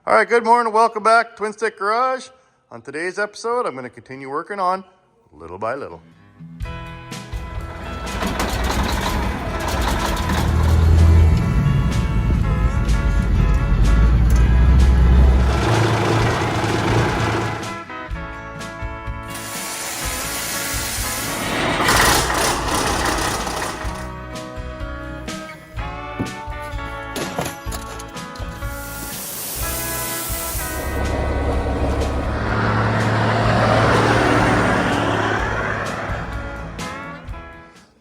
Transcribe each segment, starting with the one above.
All right, good morning. Welcome back to TwinStick Garage. On today's episode, I'm going to continue working on little by little.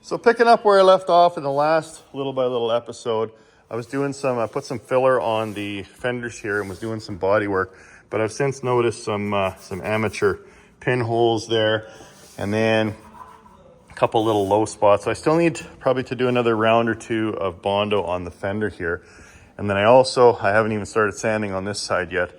So picking up where I left off in the last little by little episode, I was doing I put some filler on the fenders here and was doing some body work, but I've since noticed some amateur pinholes there and then a couple little low spots. So I still need probably to do another round or two of Bondo on the fender here. And then I haven't even started sanding on this side yet.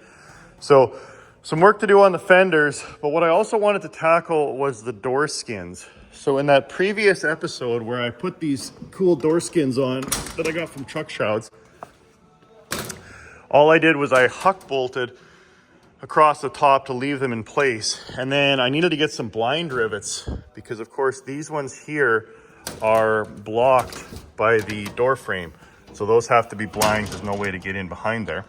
So some work to do on the fenders, but what I also wanted to tackle was the door skins. So in that previous episode where I put these cool door skins on that I got from Truck Shrouds, all I did was I huck bolted across the top to leave them in place. And then I needed to get some blind rivets because of course these ones here are blocked by the door frame. So those have to be blind. There's no way to get in behind there.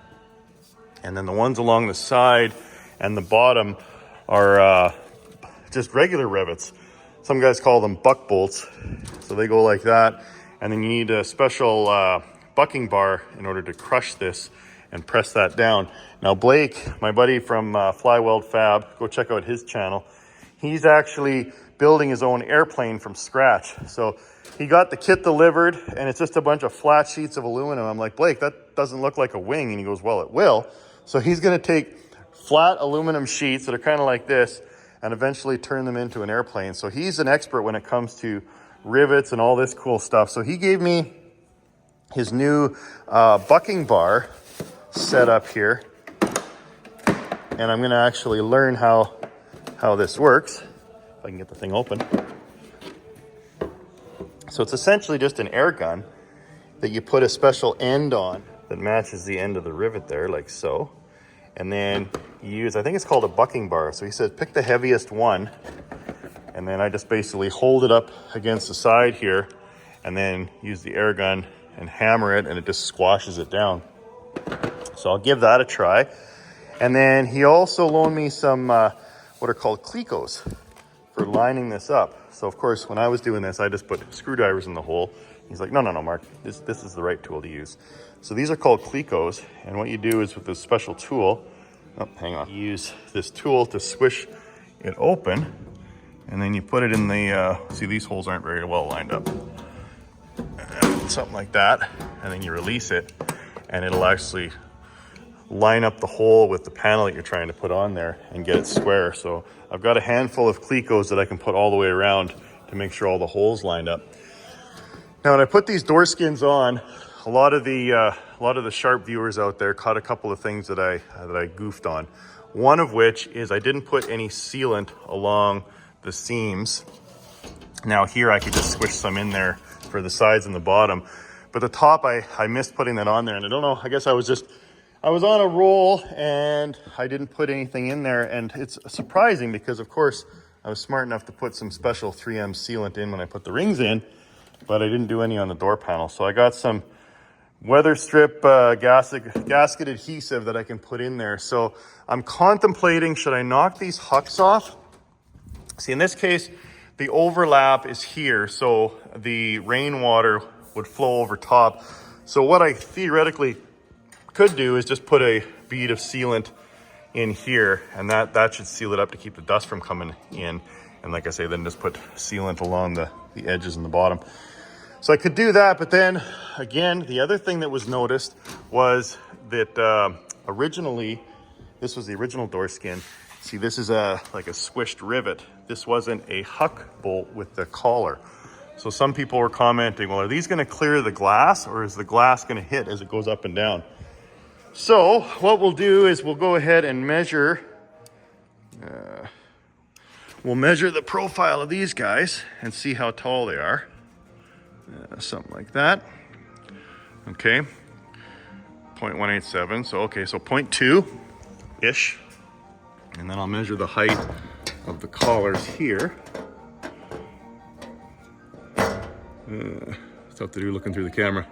And then the ones along the side and the bottom are just regular rivets. Some guys call them buck bolts. So they go like that. And then you need a special bucking bar in order to crush this and press that down. Now Blake, my buddy from Flyweld Fab, go check out his channel. He's actually building his own airplane from scratch. So he got the kit delivered and it's just a bunch of flat sheets of aluminum. I'm like, Blake, that doesn't look like a wing. And he goes, well, it will. So he's gonna take flat aluminum sheets that are kind of like this and eventually turn them into an airplane. So he's an expert when it comes to rivets and all this cool stuff. So he gave me his new bucking bar set up here. And I'm gonna actually learn how this works. If I can get the thing open. So it's essentially just an air gun that you put a special end on that matches the end of the rivet there, like so. And then you use, I think it's called a bucking bar. So he said, pick the heaviest one. And then I just basically hold it up against the side here and then use the air gun and hammer it and it just squashes it down. So I'll give that a try. And then he also loaned me some, what are called clecos for lining this up. So of course, when I was doing this, I just put screwdrivers in the hole. He's like, no, Mark, this is the right tool to use. So these are called clecos. And what you do is with this special tool, you use this tool to squish it open. And then you put it in the, see these holes aren't very well lined up. Something like that. And then you release it and it'll actually line up the hole with the panel that you're trying to put on there and get it square. So I've got a handful of clecos that I can put all the way around to make sure all the holes lined up. Now, when I put these door skins on, a lot of the sharp viewers out there caught a couple of things that I goofed on. One of which is I didn't put any sealant along the seams. Now here I could just squish some in there for the sides and the bottom, but the top I missed putting that on there, and I don't know. I guess I was on a roll and I didn't put anything in there, and it's surprising because of course I was smart enough to put some special 3M sealant in when I put the rings in, but I didn't do any on the door panel. So I got some weather strip gasket adhesive that I can put in there. So I'm contemplating, should I knock these Hucks off? See, in this case, the overlap is here, so the rainwater would flow over top. So what I theoretically could do is just put a bead of sealant in here, and that should seal it up to keep the dust from coming in. And like I say, then just put sealant along the edges and the bottom. So I could do that, but then again, the other thing that was noticed was that originally, this was the original door skin. See, this is like a squished rivet. This wasn't a Huck bolt with the collar. So some people were commenting, well, are these gonna clear the glass or is the glass gonna hit as it goes up and down? So what we'll do is we'll go ahead and measure, we'll measure the profile of these guys and see how tall they are. Something like that. Okay. 0.187. So okay, so 0.2-ish. And then I'll measure the height of the collars here. It's tough to do looking through the camera.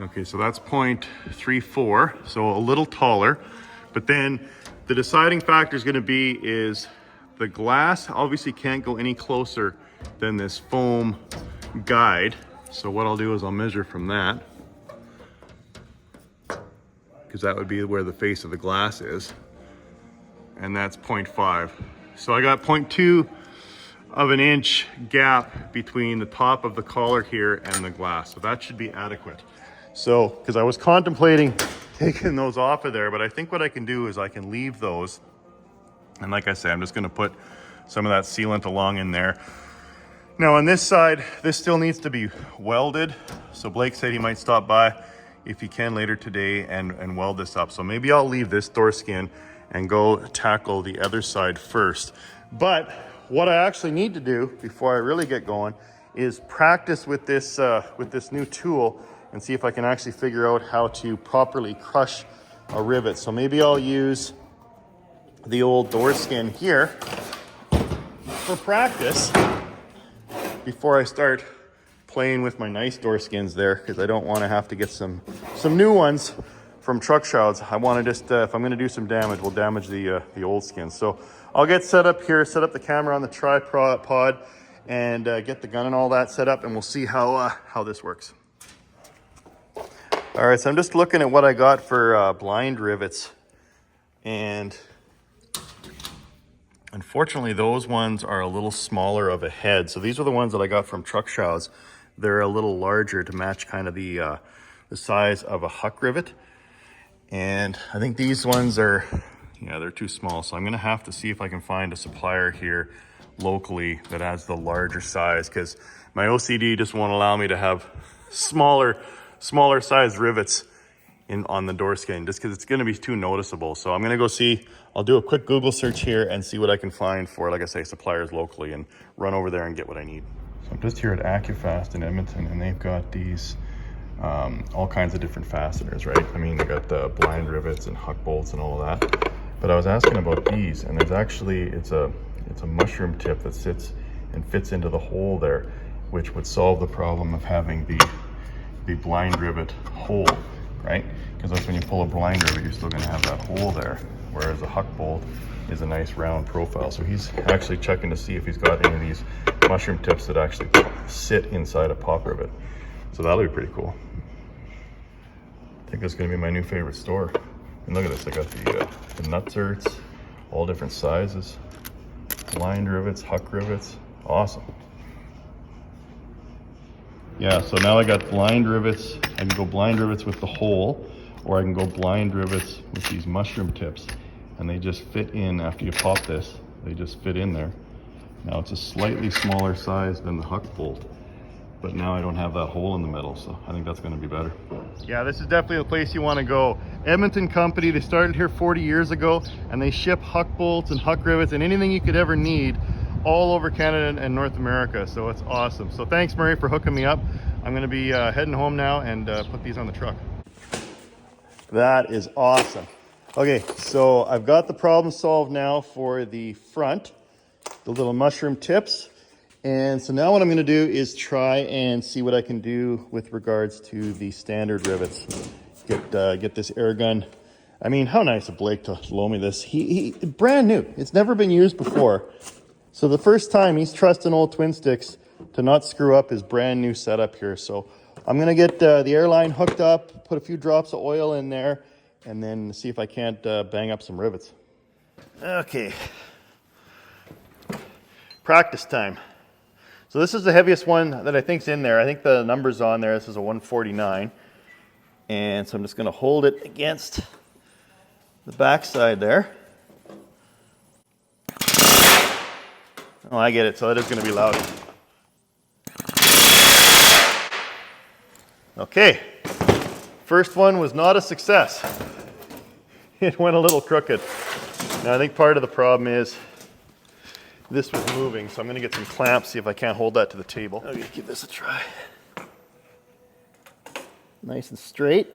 Okay, so that's 0.34, so a little taller. But then the deciding factor is going to be is the glass obviously can't go any closer than this foam guide. So what I'll do is I'll measure from that, because that would be where the face of the glass is. And that's 0.5. So I got 0.2 of an inch gap between the top of the collar here and the glass. So that should be adequate. So, because I was contemplating taking those off of there, but I think what I can do is I can leave those. And like I say, I'm just gonna put some of that sealant along in there. Now on this side, this still needs to be welded. So Blake said he might stop by if he can later today and weld this up. So maybe I'll leave this door skin and go tackle the other side first. But what I actually need to do before I really get going is practice with this new tool and see if I can actually figure out how to properly crush a rivet. So maybe I'll use the old door skin here for practice before I start playing with my nice door skins there, because I don't want to have to get some new ones from truck shrouds. I want to just, if I'm going to do some damage, we'll damage the old skins. So I'll get set up here, set up the camera on the tripod, and get the gun and all that set up, and we'll see how this works. All right, so I'm just looking at what I got for blind rivets, and unfortunately those ones are a little smaller of a head. So these are the ones that I got from truck shrouds. They're a little larger to match kind of the size of a Huck rivet. And I think these ones are, yeah, they're too small. So I'm gonna have to see if I can find a supplier here locally that has the larger size, because my OCD just won't allow me to have smaller size rivets on the door skin, just because it's going to be too noticeable. So I'm going to go see, I'll do a quick Google search here and see what I can find for, like I say, suppliers locally, and run over there and get what I need. So I'm just here at AccuFast in Edmonton, and they've got these all kinds of different fasteners, right? I mean, they got the blind rivets and Huck bolts and all of that. But I was asking about these, and there's actually, it's a mushroom tip that sits and fits into the hole there, which would solve the problem of having the blind rivet hole, right? Because that's when you pull a blind rivet, you're still going to have that hole there, whereas a Huck bolt is a nice round profile. So he's actually checking to see if he's got any of these mushroom tips that actually sit inside a pop rivet. So that'll be pretty cool. I think that's going to be my new favorite store. And look at this, I got the nutserts, all different sizes, blind rivets, Huck rivets, awesome. Yeah, so now I got blind rivets. I can go blind rivets with the hole, or I can go blind rivets with these mushroom tips, and they just fit in after you pop this. They just fit in there. Now it's a slightly smaller size than the Huck bolt, but now I don't have that hole in the middle, so I think that's going to be better. Yeah, this is definitely the place you want to go. Edmonton company, they started here 40 years ago, and they ship Huck bolts and Huck rivets and anything you could ever need all over Canada and North America. So it's awesome. So thanks, Murray, for hooking me up. I'm going to be heading home now and put these on the truck. That is awesome. Okay, so I've got the problem solved now for the front, the little mushroom tips. And so now what I'm going to do is try and see what I can do with regards to the standard rivets. Get this air gun. I mean, how nice of Blake to loan me this. He brand new. It's never been used before. So the first time he's trusting old TwinSticks to not screw up his brand new setup here. So I'm going to get the airline hooked up, put a few drops of oil in there, and then see if I can't bang up some rivets. Okay. Practice time. So this is the heaviest one that I think's in there. I think the number's on there. This is a 149. And so I'm just going to hold it against the backside there. Oh, I get it. So that is going to be loud. Okay. First one was not a success. It went a little crooked. Now I think part of the problem is this was moving, so I'm going to get some clamps, see if I can't hold that to the table. I'm going to give this a try. Nice and straight.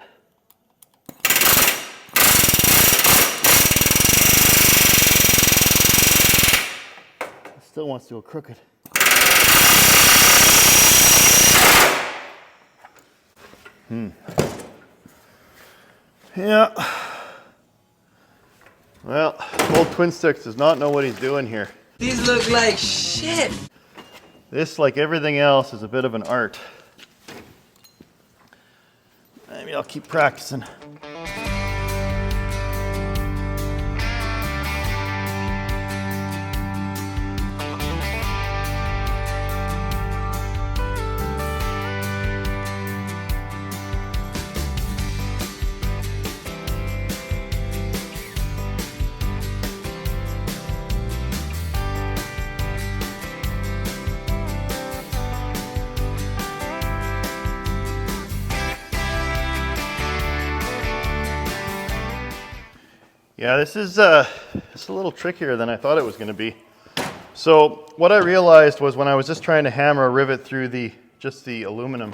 Still wants to go crooked. Yeah. Well, old TwinSticks does not know what he's doing here. These look like shit. This, like everything else, is a bit of an art. Maybe I'll keep practicing. Yeah, this is a little trickier than I thought it was going to be. So what I realized was when I was just trying to hammer a rivet through just the aluminum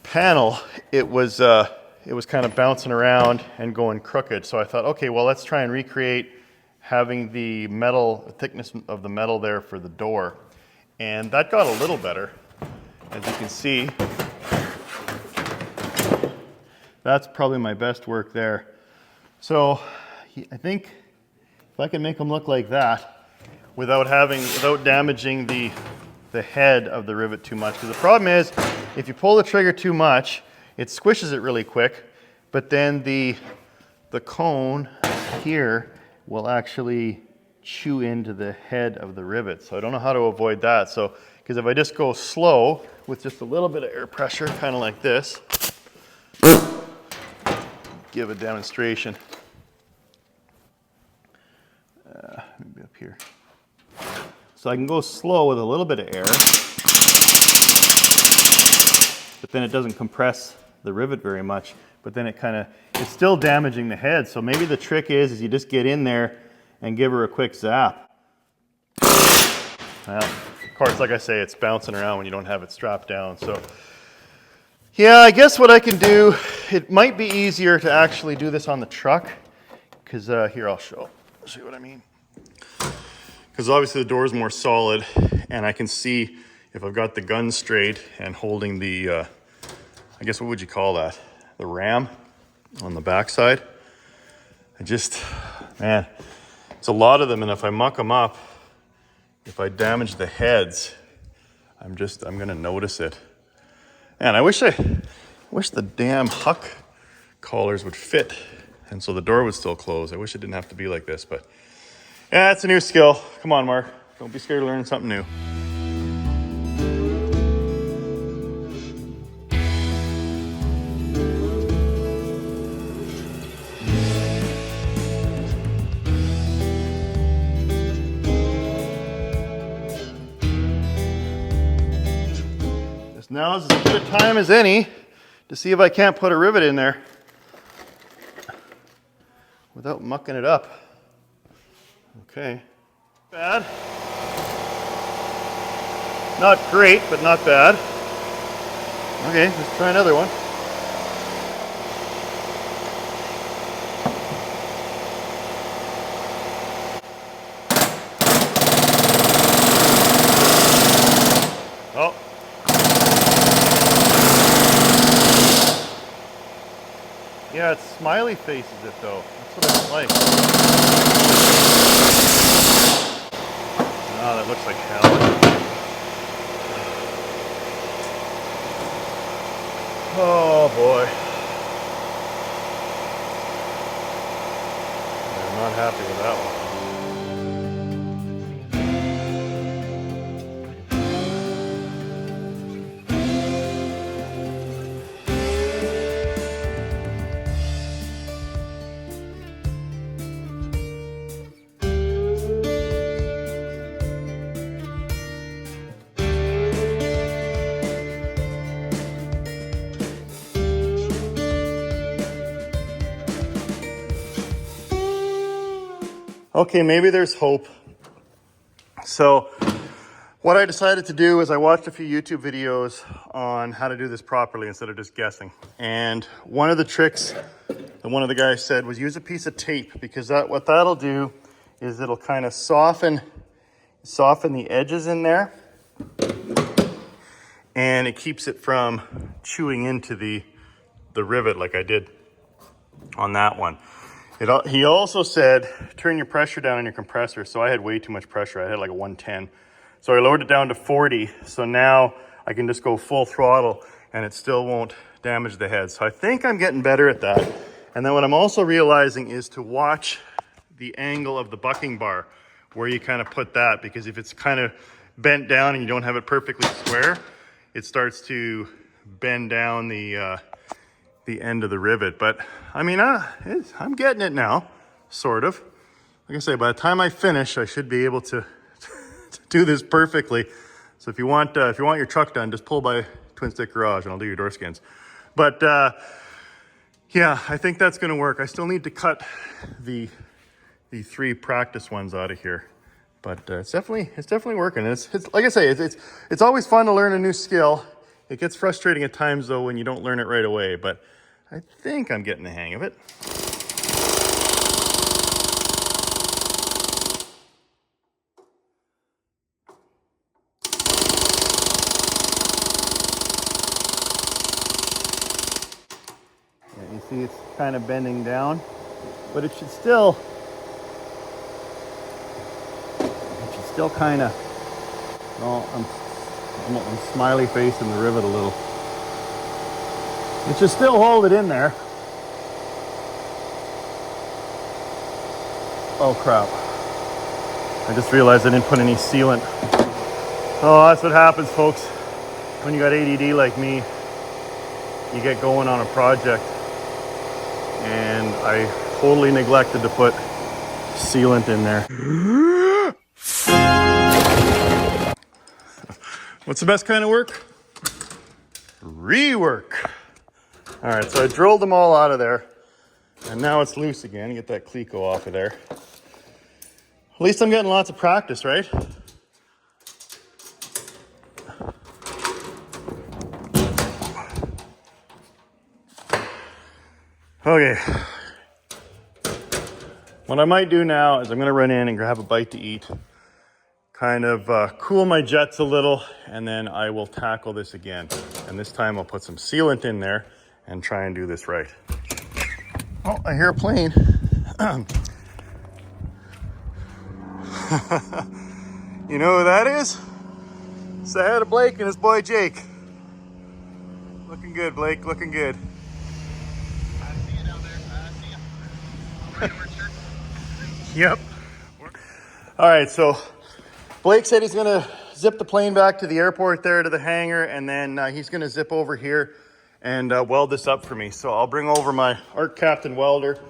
panel, it was kind of bouncing around and going crooked. So I thought, okay, well, let's try and recreate having the thickness of the metal there for the door. And that got a little better. As you can see, that's probably my best work there. So I think if I can make them look like that without damaging the head of the rivet too much, because the problem is if you pull the trigger too much, it squishes it really quick, but then the cone here will actually chew into the head of the rivet. So I don't know how to avoid that. So, because if I just go slow with just a little bit of air pressure, kind of like this, give a demonstration. Maybe up here. So I can go slow with a little bit of air, but then it doesn't compress the rivet very much. But then it's still damaging the head. So maybe the trick is you just get in there and give her a quick zap. Well, of course, like I say, it's bouncing around when you don't have it strapped down. So yeah, I guess what I can do, it might be easier to actually do this on the truck, because here I'll show you what I mean. Because obviously the door is more solid, and I can see if I've got the gun straight and holding the, I guess what would you call that? The ram on the backside. Man, it's a lot of them, and if I muck them up, if I damage the heads, I'm gonna notice it. Man, I wish the damn Huck collars would fit, and so the door would still close. I wish it didn't have to be like this, but yeah, it's a new skill. Come on, Mark. Don't be scared of learning something new. Now is as good a time as any to see if I can't put a rivet in there without mucking it up. Okay. Bad. Not great, but not bad. Okay, let's try another one. Oh. Yeah, it smiley faces it though. That's what I don't like. Oh, that looks like hell. Oh boy. I'm not happy with that one. Okay, maybe there's hope. So what I decided to do is I watched a few YouTube videos on how to do this properly instead of just guessing. And one of the tricks that one of the guys said was use a piece of tape, because what that'll do is it'll kind of soften soften the edges in there, and it keeps it from chewing into the rivet like I did on that one. He also said, turn your pressure down on your compressor. So I had way too much pressure. I had like a 110. So I lowered it down to 40. So now I can just go full throttle and it still won't damage the head. So I think I'm getting better at that. And then what I'm also realizing is to watch the angle of the bucking bar, where you kind of put that, because if it's kind of bent down and you don't have it perfectly square, it starts to bend down the end of the rivet. But I mean, I'm getting it now, sort of. Like I say, by the time I finish, I should be able to do this perfectly. So if you want your truck done, just pull by TwinStick Garage and I'll do your door skins. But yeah, I think that's going to work. I still need to cut the 3 practice ones out of here, but it's definitely working. It's like I say, it's always fun to learn a new skill. It gets frustrating at times though when you don't learn it right away, but I think I'm getting the hang of it. Yeah, you see it's kind of bending down, but it should still kind of, well, I'm smiley facing the rivet a little. It should still hold it in there. Oh crap. I just realized I didn't put any sealant. Oh, that's what happens, folks. When you got ADD like me, you get going on a project. And I totally neglected to put sealant in there. What's the best kind of work? Rework. All right, so I drilled them all out of there, and now it's loose again. Get that cleat off of there. At least I'm getting lots of practice, right? Okay. What I might do now is I'm gonna run in and grab a bite to eat, kind of cool my jets a little, and then I will tackle this again. And this time I'll put some sealant in there and try and do this right. Oh, I hear a plane. You know who that is? It's the head of Blake and his boy Jake. Looking good, Blake, looking good. I see you down there. I see you. I'm ready to work, sir. Yep. All right, so Blake said he's gonna zip the plane back to the airport there to the hangar, and then he's gonna zip over here and weld this up for me. So I'll bring over my Art Captain welder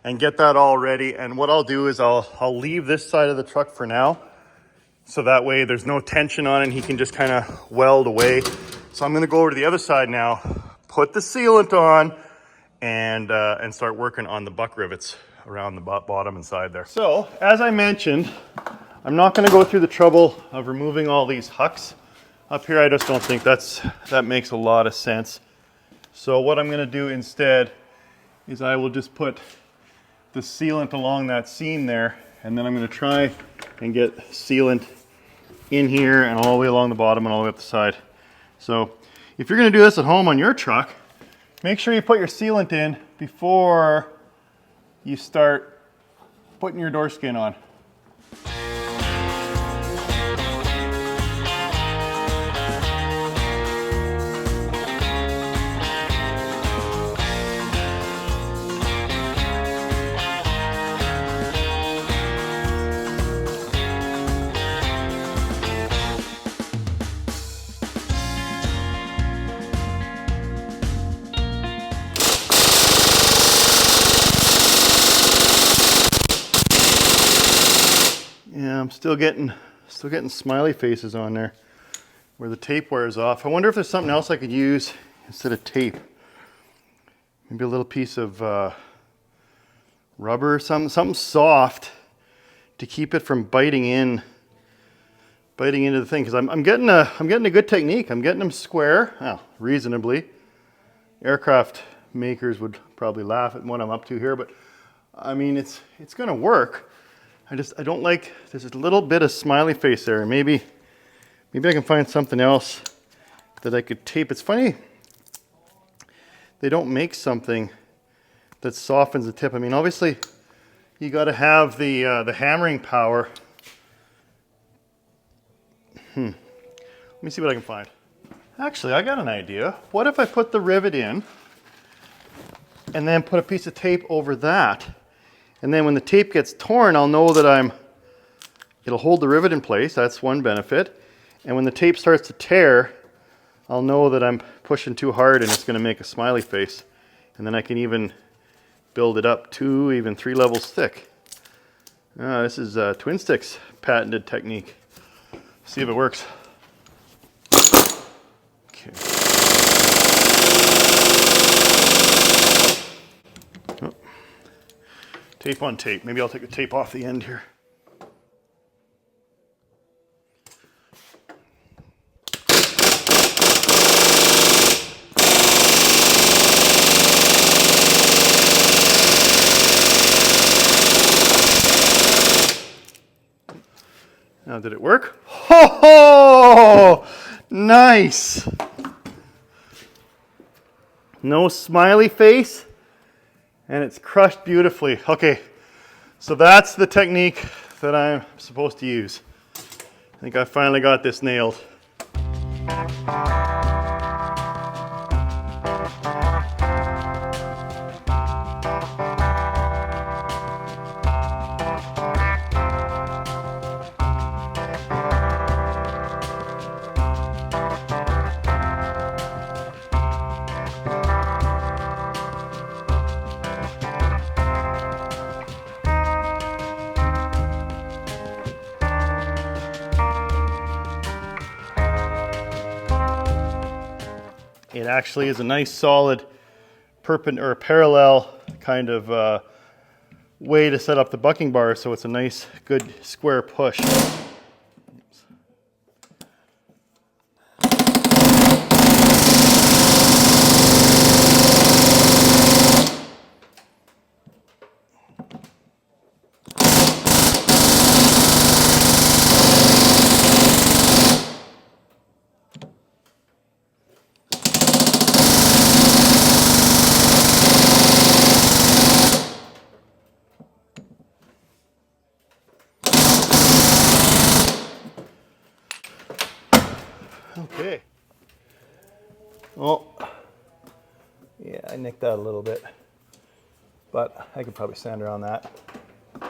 and get that all ready. And what I'll do is I'll leave this side of the truck for now, so that way there's no tension on it and he can just kind of weld away. So I'm gonna go over to the other side now, put the sealant on, and start working on the buck rivets around the bottom and side there. So as I mentioned, I'm not going to go through the trouble of removing all these Hucks up here. I just don't think that makes a lot of sense. So what I'm going to do instead is I will just put the sealant along that seam there, and then I'm going to try and get sealant in here and all the way along the bottom and all the way up the side. So if you're going to do this at home on your truck, make sure you put your sealant in before you start putting your door skin on. Yeah, I'm still getting smiley faces on there where the tape wears off. I wonder if there's something else I could use instead of tape. Maybe a little piece of rubber or something soft to keep it from biting into the thing. Because I'm getting a good technique. I'm getting them square, well, reasonably. Aircraft makers would probably laugh at what I'm up to here, but I mean it's going to work. I don't like, there's a little bit of smiley face there. Maybe I can find something else that I could tape. It's funny, they don't make something that softens the tip. I mean, obviously you got to have the hammering power. Let me see what I can find. Actually, I got an idea. What if I put the rivet in and then put a piece of tape over that? And then when the tape gets torn, I'll know that it'll hold the rivet in place. That's one benefit. And when the tape starts to tear, I'll know that I'm pushing too hard and it's going to make a smiley face. And then I can even build it up 2, even 3 levels thick. This is TwinStick's patented technique. See if it works. Okay. Oh. Tape on tape. Maybe I'll take the tape off the end here. Now, did it work? Ho ho! Nice! No smiley face, and it's crushed beautifully. Okay, so that's the technique that I'm supposed to use. I think I finally got this nailed. It actually is a nice solid perpendicular or parallel kind of way to set up the bucking bar, so it's a nice good square push. Okay. Well, yeah, I nicked that a little bit, but I could probably sand around that. And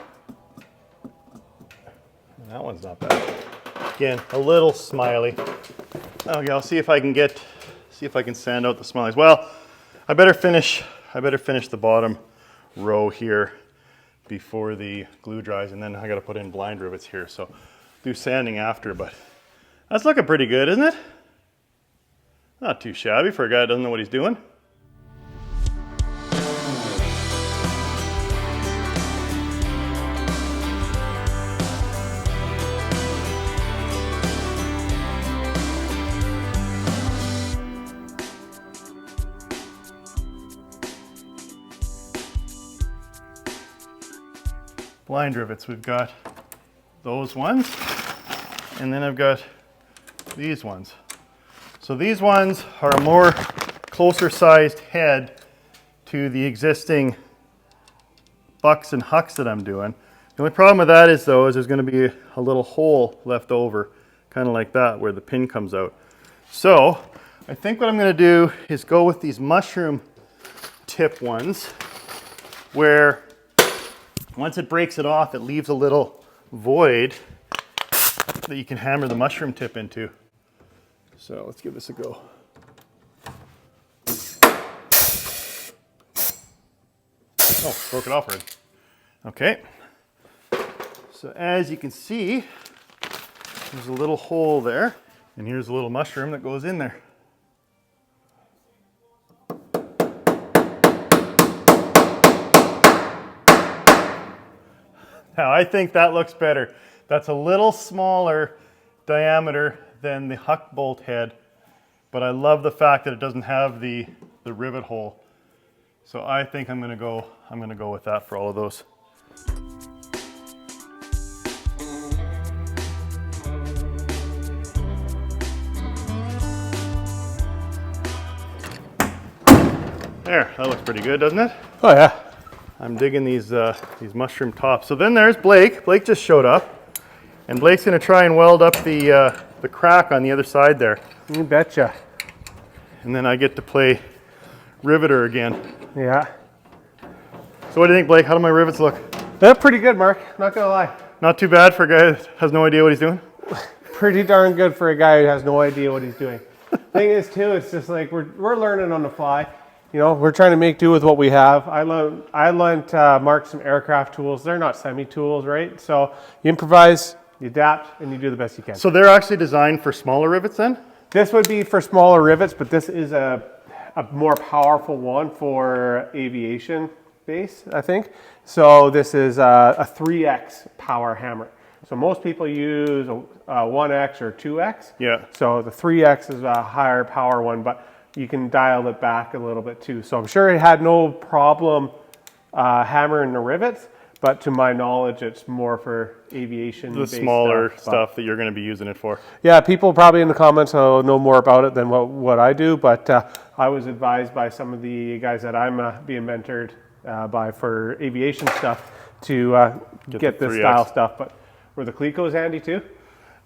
that one's not bad. Again, a little smiley. Okay, I'll see if I can sand out the smileys. Well, I better finish the bottom row here before the glue dries, and then I got to put in blind rivets here. So do sanding after, but that's looking pretty good, isn't it? Not too shabby for a guy that doesn't know what he's doing. Blind rivets, we've got those ones, and then I've got these ones. So these ones are a more closer sized head to the existing Bucks and Hucks that I'm doing. The only problem with that is though, is there's going to be a little hole left over, kind of like that, where the pin comes out. So I think what I'm going to do is go with these mushroom tip ones, where once it breaks it off, it leaves a little void that you can hammer the mushroom tip into. So let's give this a go. Oh, broke it off already. Okay. So as you can see, there's a little hole there, and here's a little mushroom that goes in there. Now I think that looks better. That's a little smaller diameter than the Huck bolt head, but I love the fact that it doesn't have the rivet hole. So I think I'm gonna go with that for all of those. There, that looks pretty good, doesn't it? Oh yeah. I'm digging these mushroom tops. So then there's Blake. Blake just showed up, and Blake's gonna try and weld up the crack on the other side there. You betcha. And then I get to play riveter again. Yeah. So what do you think, Blake? How do my rivets look? They're pretty good, Mark. Not gonna lie. Not too bad for a guy that has no idea what he's doing? Pretty darn good for a guy who has no idea what he's doing. Thing is, too, it's just like we're learning on the fly. You know, we're trying to make do with what we have. I lent Mark some aircraft tools. They're not semi-tools, right? So you improvise, you adapt, and you do the base you can. So they're actually designed for smaller rivets then? This would be for smaller rivets, but this is a more powerful one for aviation base, I think. So this is a 3X power hammer. So most people use a 1X or 2X. Yeah. So the 3X is a higher power one, but you can dial it back a little bit too. So I'm sure it had no problem hammering the rivets, but to my knowledge, it's more for aviation. The smaller stuff that you're going to be using it for. Yeah, people probably in the comments will know more about it than what I do, but I was advised by some of the guys that I'm being mentored by for aviation stuff to get this 3X. style stuff. But were the Clecos handy too?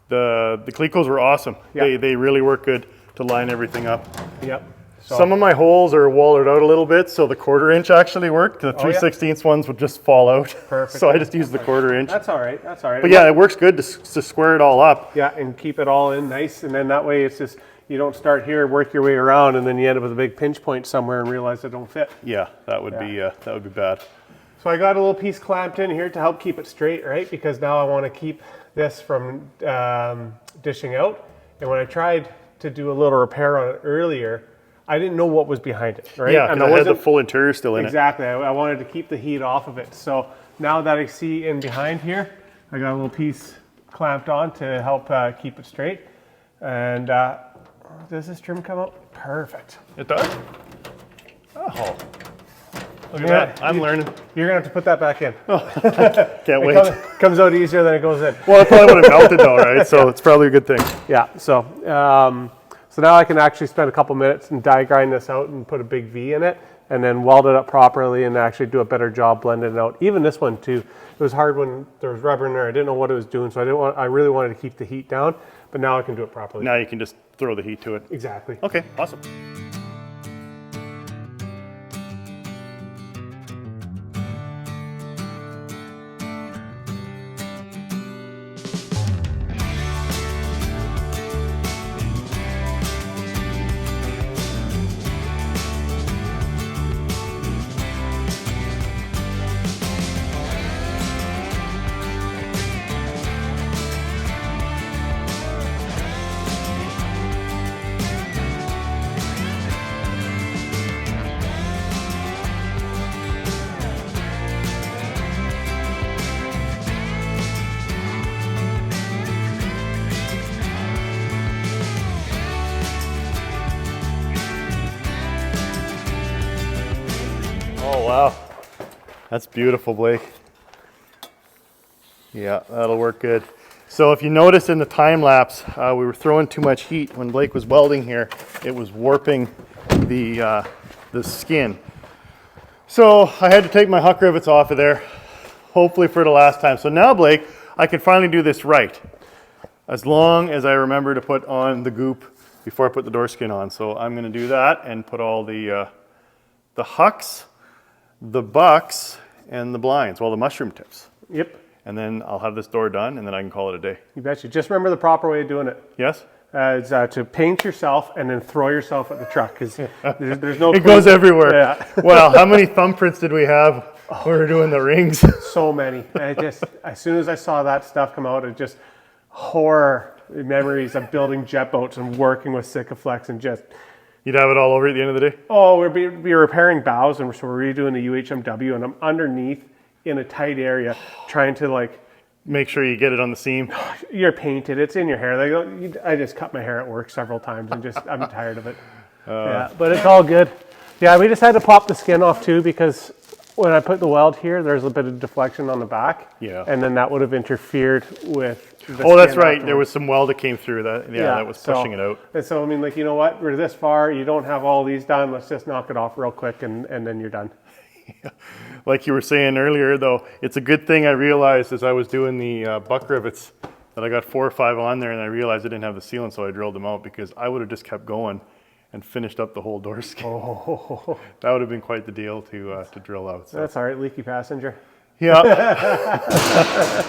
The Clecos were awesome. Yeah. They really work good to line everything up. Yep. So, Some of my holes are wallered out a little bit, so the 1/4 inch actually worked. The 3/16 ones would just fall out. Perfect. So I just used the 1/4 inch. that's all right. That's all right. But yeah, it works good to square it all up. Yeah, and keep it all in nice, and then that way it's just you don't start here, work your way around, and then you end up with a big pinch point somewhere and realize it don't fit. Yeah, that would be bad. So I got a little piece clamped in here to help keep it straight, right? Because now I want to keep this from dishing out. And when I tried to do a little repair on it earlier, I didn't know what was behind it, right? Yeah, and because it had the full interior still in exactly. I wanted to keep the heat off of it. So now that I see in behind here, I got a little piece clamped on to help keep it straight. And does this trim come out? Perfect. it. It does? Oh. Look at Yeah, that. I'm learning. You're going to have to put that back in. Can't wait. Comes out easier than it goes in. Well, it probably would have melted though, right? So it's probably a good thing. Yeah, so now I can actually spend a couple minutes and die grind this out and put a big V in it and then weld it up properly and actually do a better job blending it out. Even this one too. It was hard when there was rubber in there. I didn't know what it was doing, so I really wanted to keep the heat down, but now I can do it properly. Now you can just throw the heat to it. Exactly. Okay, awesome. Oh, wow. That's beautiful, Blake. Yeah, that'll work good. So if you notice in the time lapse, we were throwing too much heat. When Blake was welding here, it was warping the skin. So I had to take my Huck rivets off of there, hopefully for the last time. So now, Blake, I can finally do this right, as long as I remember to put on the goop before I put the door skin on. So I'm going to do that and put all the Hucks, the bucks, and the blinds, well, the mushroom tips. Yep. And then I'll have this door done, and then I can call it a day. You betcha. Just remember the proper way of doing it. Yes? Is to paint yourself and then throw yourself at the truck because there's no. It goes everywhere. Yeah. Well, how many thumbprints did we have when we were doing the rings? So many. And as soon as I saw that stuff come out, it just horror memories of building jet boats and working with Sikaflex and just. You'd have it all over at the end of the day? Oh, we're repairing bows and so we're redoing the UHMW and I'm underneath in a tight area trying to like. Make sure you get it on the seam. You're painted. It's in your hair. I just cut my hair at work several times and I'm tired of it. Yeah, but it's all good. Yeah, we just had to pop the skin off too because when I put the weld here, there's a bit of deflection on the back. Yeah. And then that would have interfered with the Oh, that's skin right. There afterwards. was some weld that came through that. Yeah, that was pushing it out. And so, I mean, like, you know what? We're this far. You don't have all these done. Let's just knock it off real quick and then you're done. Like you were saying earlier, though, it's a good thing I realized as I was doing the buck rivets that I got 4 or 5 on there, and I realized I didn't have the sealant, so I drilled them out because I would have just kept going and finished up the whole door skin. Oh, That would have been quite the deal to drill out. So. that's all right. Leaky passenger. Yeah.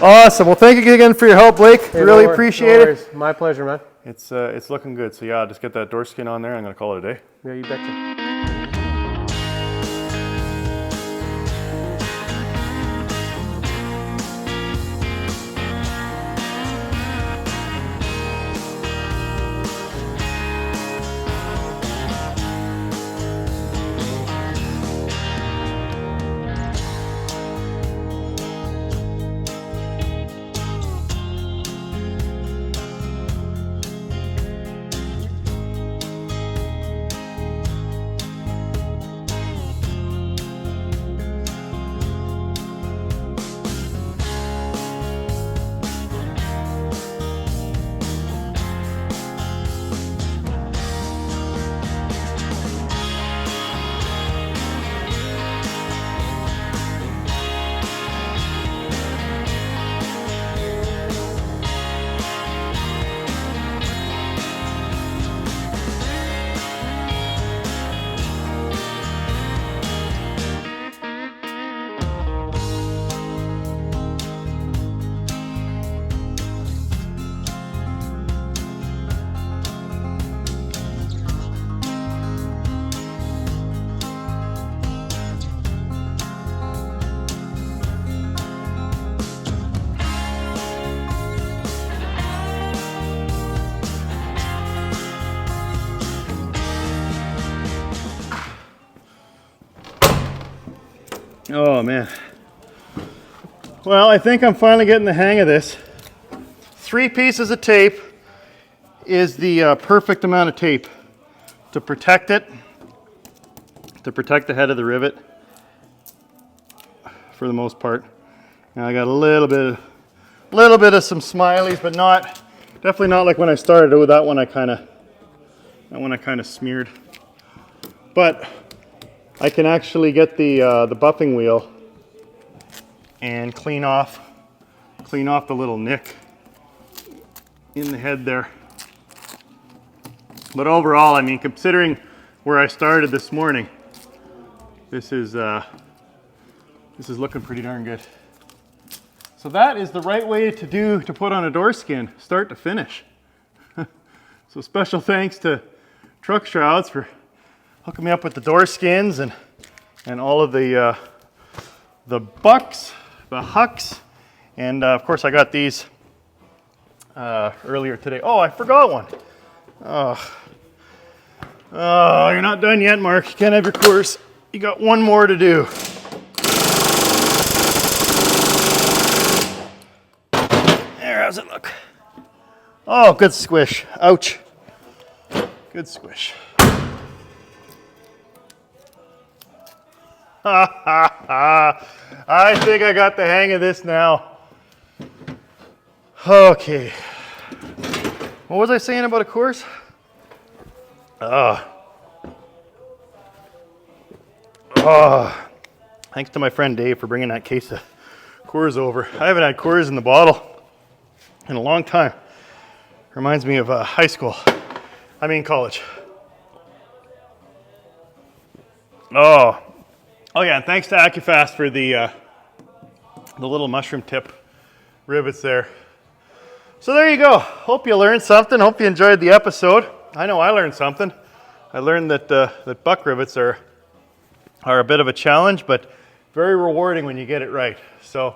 Awesome. Well, thank you again for your help, Blake. Hey, really no appreciate it. worries. My pleasure, man. It's looking good. So yeah, just get that door skin on there. I'm going to call it a day. Yeah, you betcha. Oh man. Well, I think I'm finally getting the hang of this. 3 pieces of tape is the perfect amount of tape to protect it, to protect the head of the rivet for the most part. Now I got a little bit of some smileys, but definitely not like when I started. Oh, that one I kind of smeared. But I can actually get the buffing wheel and clean off the little nick in the head there. But overall, I mean, considering where I started this morning, this is looking pretty darn good. So that is the right way to put on a door skin, start to finish. So special thanks to Truck Shrouds for hooking me up with the door skins and all of the bucks, the Hucks, and of course I got these earlier today. Oh, I forgot one. Oh, you're not done yet, Mark. You can't have your course. You got one more to do. There, how's it look? Oh, good squish. Ouch. Good squish. I think I got the hang of this now. Okay. What was I saying about a course? Thanks to my friend Dave for bringing that case of Coors over. I haven't had Coors in the bottle in a long time. Reminds me of high school. I mean college. Oh yeah, and thanks to AccuFast for the little mushroom tip rivets there. So there you go. Hope you learned something. Hope you enjoyed the episode. I know I learned something. I learned that buck rivets are a bit of a challenge, but very rewarding when you get it right. So,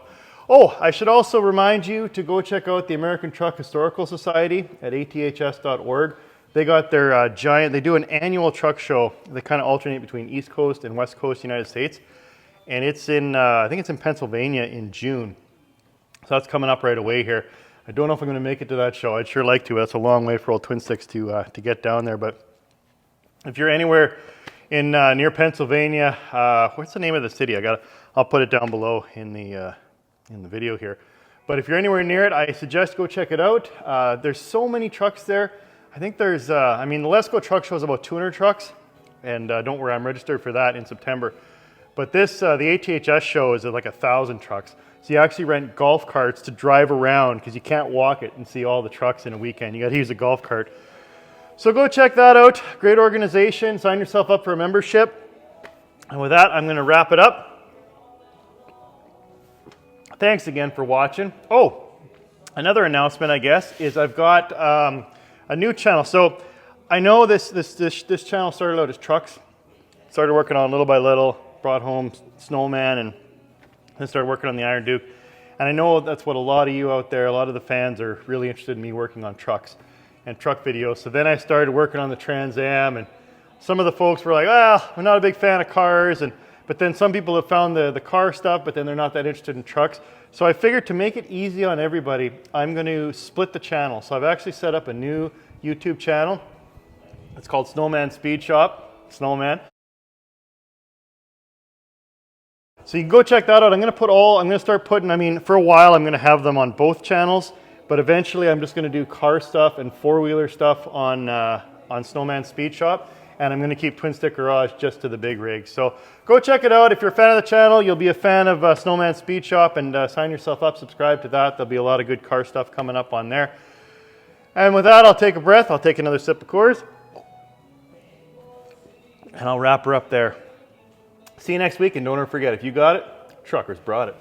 I should also remind you to go check out the American Truck Historical Society at aths.org. They got their they do an annual truck show. They kind of alternate between East Coast and West Coast United States. And it's in, I think it's in Pennsylvania in June. So that's coming up right away here. I don't know if I'm going to make it to that show. I'd sure like to. That's a long way for old Twin Sticks to get down there. But if you're anywhere in near Pennsylvania. What's the name of the city? I'll put it down below in the video here. But if you're anywhere near it, I suggest go check it out. There's so many trucks there. I think there's, I mean, the Let's Go truck show is about 200 trucks, and don't worry, I'm registered for that in September. But this, the ATHS show is like 1,000 trucks. So you actually rent golf carts to drive around because you can't walk it and see all the trucks in a weekend. You got to use a golf cart. So go check that out. Great organization. Sign yourself up for a membership. And with that, I'm going to wrap it up. Thanks again for watching. Oh, another announcement, I guess, is I've got a new channel. So I know this channel started out as trucks. Started working on little by little. Brought home Snowman and then started working on the Iron Duke. And I know that's what a lot of you out there, a lot of the fans are really interested in me working on trucks and truck videos. So then I started working on the Trans Am, and some of the folks were like, well, I'm not a big fan of cars. But then some people have found the car stuff, but then they're not that interested in trucks. So I figured to make it easy on everybody, I'm going to split the channel. So I've actually set up a new YouTube channel. It's called Snowman Speed Shop, Snowman. So you can go check that out. I'm going to start putting, I mean, for a while I'm going to have them on both channels, but eventually I'm just going to do car stuff and four-wheeler stuff on Snowman Speed Shop, and I'm going to keep TwinStick Garage just to the big rigs. So go check it out. If you're a fan of the channel, you'll be a fan of Snowman Speed Shop, and sign yourself up, subscribe to that. There'll be a lot of good car stuff coming up on there. And with that, I'll take a breath. I'll take another sip of Coors, and I'll wrap her up there. See you next week, and don't ever forget, if you got it, truckers brought it.